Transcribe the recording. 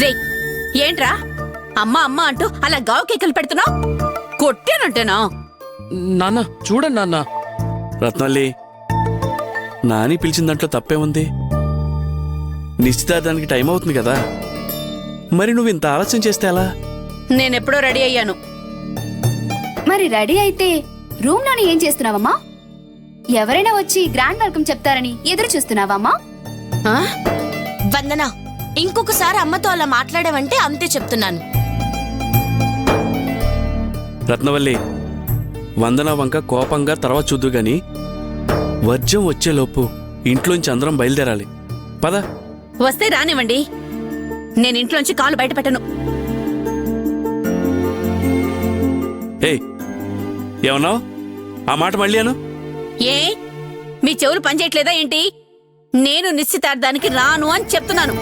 రే ఏంట్రా అమ్మా అమ్మ అంటూ అలా గావు కేకలు పెడుతున్నావు? కొట్టానంటేనా? నాన్న చూడండి నాన్న. రత్నవల్లి, నాని పిలిచిన దాంట్లో తప్పే ఉంది. నిశ్చితార్థానికి టైం అవుతుంది కదా, మరి నువ్వు ఇంత ఆలస్యం చేస్తే ఎలా? నేనెప్పుడో రెడీ అయ్యాను. మరి రెడీ అయితే రూమ్ లోని ఏం చేస్తున్నావమ్మా? ఎవరైనా వచ్చి గ్రాండ్ వెల్కమ్ చెప్తారని ఎదురు చూస్తున్నావమ్మా? ఆ? వందన, ఇంకొకసారి అమ్మతో అలా మాట్లాడావంటే అంతే చెప్తున్నాను. రత్నవల్లి, వందన వంక కోపంగా తర్వాత చూద్దు గాని వర్జం వచ్చేలోపు ఇంట్లోంచి అందరం బయలుదేరాలి. పద. వస్తే రానివ్వండి, నేను ఇంట్లోంచి కాలు బయట పెట్టను. ఏయ్, ఏమన్నావు? ఆ మాట మళ్ళీ అను. ఏ మీ చెవులు పనిచేయట్లేదా ఏంటి? నేను నిశ్చితార్థానికి రాను అని చెప్తున్నాను.